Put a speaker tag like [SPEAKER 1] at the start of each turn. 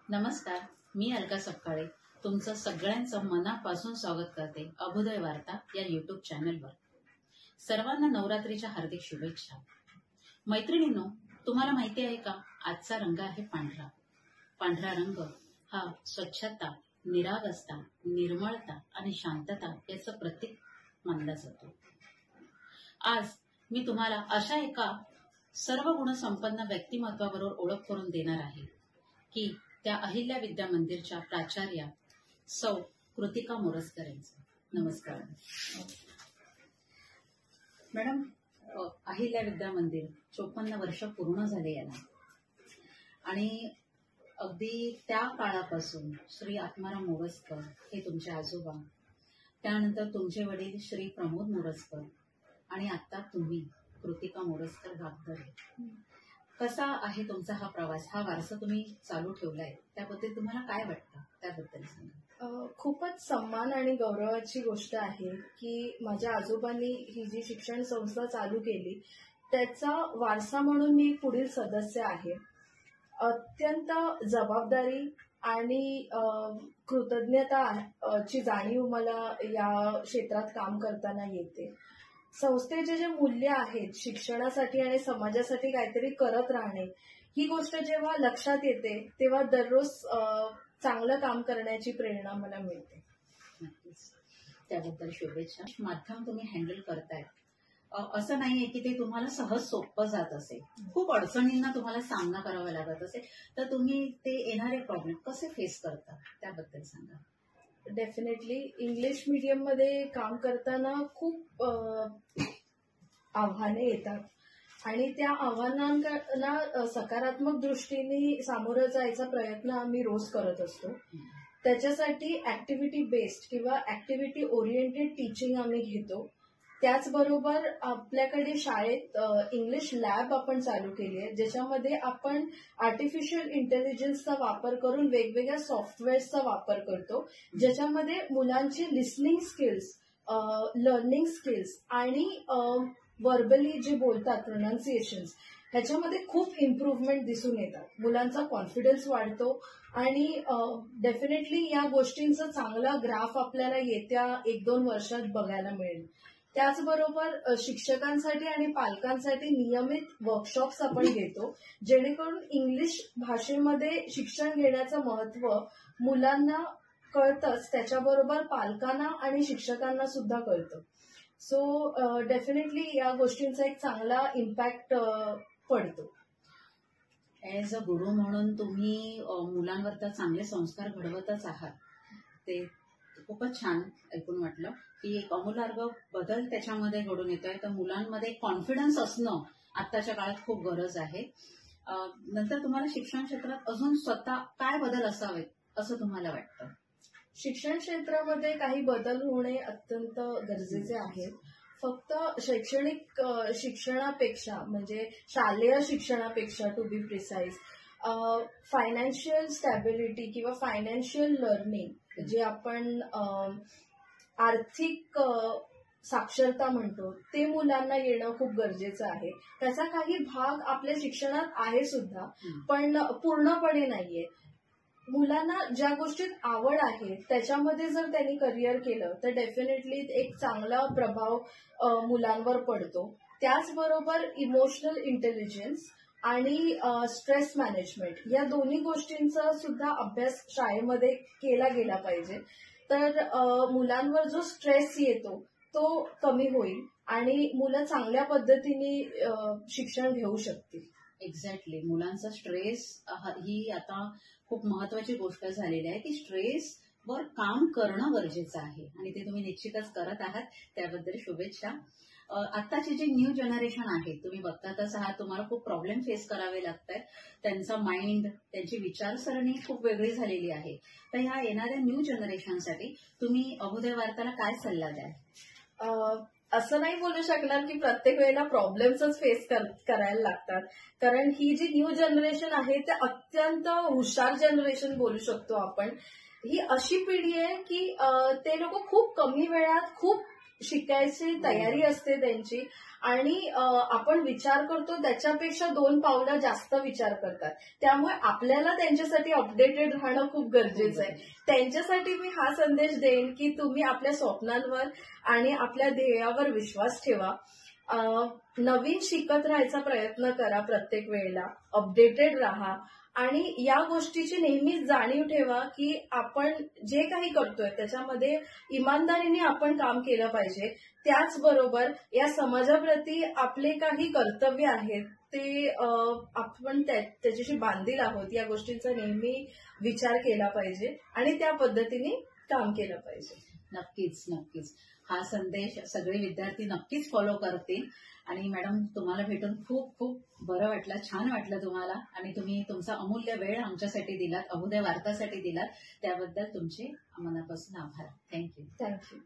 [SPEAKER 1] नमस्कार, मी अलका सपकाळे तुमचं सगळ्यांचं मनापासून स्वागत करते अभुदय वार्ता या यूट्यूब चॅनलवर। सर्वांना नवरात्रीच्या हार्दिक शुभेच्छा। मैत्रिणींनो, तुम्हाला माहिती आहे का, आजचा रंग आहे पांढरा। पांढरा रंग हा स्वच्छता, निरागसता, निर्मळता आणि शांतता याचं प्रतीक मानला जातो। आज मी तुम्हाला अशा एका सर्व गुणसंपन्न व्यक्तिमत्वाबरोबर ओळख करून देणार आहे की त्या अहिल्या विद्या मंदिरच्या प्राचार्या सौ कृतिका मोरजकर यांचं। नमस्कार मॅडम। अहिल्या विद्या मंदिर 54 वर्ष पूर्ण झाले याला, आणि अगदी त्या काळापासून श्री आत्माराम मोरजकर हे तुमचे आजोबा, त्यानंतर तुमचे वडील श्री प्रमोद मोरजकर, आणि आता तुम्ही कृतिका मोरजकर वागदरे। कसा आहे तुमचा हा प्रवास, हा वारसा तुम्ही चालू ठेवलाय, त्याबद्दल तुम्हाला काय वाटतं, त्याबद्दल सांगा।
[SPEAKER 2] खूपच सन्मान आणि गौरवाची गोष्ट आहे की माझ्या आजोबांनी ही जी शिक्षण संस्था चालू केली त्याचा वारसा म्हणून मी पुढील सदस्य आहे। अत्यंत जबाबदारी आणि कृतज्ञता ची जाणीव मला या क्षेत्रात काम करताना येते। संस्थेचे जे मूल्य आहेत, शिक्षणासाठी आणि समाजासाठी काहीतरी करत राहणे, ही गोष्ट जेव्हा लक्षात येते तेव्हा दररोज चांगलं काम करण्याची प्रेरणा मला मिळते।
[SPEAKER 1] नक्कीच, त्याबद्दल शुभेच्छा। माध्यम तुम्ही हँडल करताय, असं नाहीये की ते तुम्हाला सहज सोपं जात असेल, खूप अडचणींना तुम्हाला सामना करावा लागत असेल, तर तुम्ही ते येणारे प्रॉब्लेम कसे फेस करता, त्याबद्दल सांगा।
[SPEAKER 2] डेफिनेटली इंग्लिश मीडियम मध्ये काम करताना खूप आव्हाने येतात आणि त्या आव्हानांना सकारात्मक दृष्टीने सामोरं जायचा प्रयत्न आम्ही रोज करत असतो। त्याच्यासाठी ऍक्टिव्हिटी बेस्ड किंवा ऍक्टिव्हिटी ओरिएंटेड टीचिंग आम्ही घेतो। त्याचबरोबर आपल्याकडे शाळेत इंग्लिश लॅब आपण चालू केली आहे, ज्याच्यामध्ये आपण आर्टिफिशियल इंटेलिजन्सचा वापर करून वेगवेगळ्या सॉफ्टवेअर्सचा वापर करतो, ज्याच्यामध्ये मुलांची लिसनिंग स्किल्स, लर्निंग स्किल्स आणि व्हर्बली जे बोलतात प्रोनाउन्सिएशन्स, ह्याच्यामध्ये खूप इम्प्रूव्हमेंट दिसून येतात। मुलांचा कॉन्फिडन्स वाढतो आणि डेफिनेटली या गोष्टींचा चांगला ग्राफ आपल्याला येत्या 1-2 वर्षात बघायला मिळेल। त्याचबरोबर शिक्षकांसाठी आणि पालकांसाठी नियमित वर्कशॉप्स आपण घेतो, जेणेकरून इंग्लिश भाषेमध्ये शिक्षण घेण्याचं महत्त्व मुलांना कळतंच, त्याच्याबरोबर पालकांना आणि शिक्षकांना सुद्धा कळतं। सो डेफिनेटली या गोष्टींचा एक चांगला इम्पॅक्ट पडतो।
[SPEAKER 1] ऍज अ गुरु म्हणून तुम्ही मुलांवर तर चांगले संस्कार घडवतच आहात, ते खूपच छान ऐकून वाटलं की एक आमूलाग्र बदल त्याच्यामध्ये घडून येतोय। तर मुलांमध्ये कॉन्फिडन्स असणं आत्ताच्या काळात खूप गरज आहे। नंतर तुम्हाला शिक्षण क्षेत्रात अजून स्वतः काय बदल असावेत असं तुम्हाला वाटतं?
[SPEAKER 2] शिक्षण क्षेत्रामध्ये काही बदल होणे अत्यंत गरजेचे आहे। फक्त शैक्षणिक शिक्षणापेक्षा, म्हणजे शालेय शिक्षणापेक्षा to be precise, financial stability किंवा फायनान्शियल लर्निंग, जे आपण आर्थिक साक्षरता म्हणतो, ते मुलांना येणं खूप गरजेचं आहे। त्याचा काही भाग आपल्या शिक्षणात आहे सुद्धा, पण पूर्णपणे नाहीये। मुलांना ज्या गोष्टीत आवड आहे त्याच्यामध्ये जर त्यांनी करिअर केलं तर डेफिनेटली एक चांगला प्रभाव मुलांवर पडतो। त्याचबरोबर इमोशनल इंटेलिजन्स आणि स्ट्रेस मॅनेजमेंट या दोन्ही गोष्टींचा सुद्धा अभ्यास शाळेमध्ये केला गेला पाहिजे, तर मुलांवर जो स्ट्रेस येतो तो कमी होईल आणि मुलं चांगल्या पद्धतीने शिक्षण घेऊ शकतील।
[SPEAKER 1] एक्झॅक्टली, मुलांचा स्ट्रेस ही आता खूप महत्वाची गोष्ट झालेली आहे की स्ट्रेस वर काम करणं गरजेचं आहे, आणि ते तुम्ही निश्चितच करत आहात, त्याबद्दल शुभेच्छा। आत्ताची जी न्यू जनरेशन आहे, तुम्ही बघतातच आहात, तुम्हाला खूप प्रॉब्लेम फेस करावे लागतात, त्यांचा माइंड, त्यांची विचारसरणी खूप वेगळी झालेली आहे। तर ह्या येणाऱ्या न्यू जनरेशनसाठी तुम्ही अभुदय वार्ताला काय सल्ला द्याल?
[SPEAKER 2] असं नाही बोलू शकणार की प्रत्येक वेळेला प्रॉब्लेम्सच फेस करायला लागतात, कारण ही जी न्यू जनरेशन आहे ते अत्यंत हुशार जनरेशन बोलू शकतो आपण। ही अशी पिढी आहे की ते लोक खूप कमी वेळात खूप शिकायची तयारी असते त्यांची, आणि आपण विचार करतो त्याच्यापेक्षा 2 पावलं जास्त विचार करतात. त्यामुळे आपल्याला त्यांच्यासाठी अपडेटेड राहणं खूप गरजेचं आहे. त्यांच्यासाठी मी हा संदेश देईन की तुम्ही आपल्या स्वप्नांवर आणि आपल्या ध्येयावर विश्वास ठेवा. नवीन शिकत राहायचा प्रयत्न करा, प्रत्येक वेळेला अपडेटेड राहा, आणि या गोष्टीची नेहमीच जाणीव ठेवा की आपण जे काही करतोय त्याच्यामध्ये इमानदारीने आपण काम केलं पाहिजे. त्याचबरोबर या समाजाप्रती आपले काही कर्तव्य आहेत ते आपण त्याच्याशी बांधील आहोत, या गोष्टींचा नेहमी विचार केला पाहिजे आणि त्या पद्धतीने काम केलं पाहिजे.
[SPEAKER 1] नक्कीच नक्कीच हा संदेश सगळे विद्यार्थी नक्कीच फॉलो करतील. आणि मॅडम, तुम्हाला भेटून खूप खूप बरं वाटलं, छान वाटलं तुम्हाला, आणि तुम्ही तुमचा अमूल्य वेळ आमच्यासाठी दिलात, अभुदय वार्तासाठी दिलात, त्याबद्दल तुमचे मनापासून आभार. थँक्यू.
[SPEAKER 2] थँक्यू.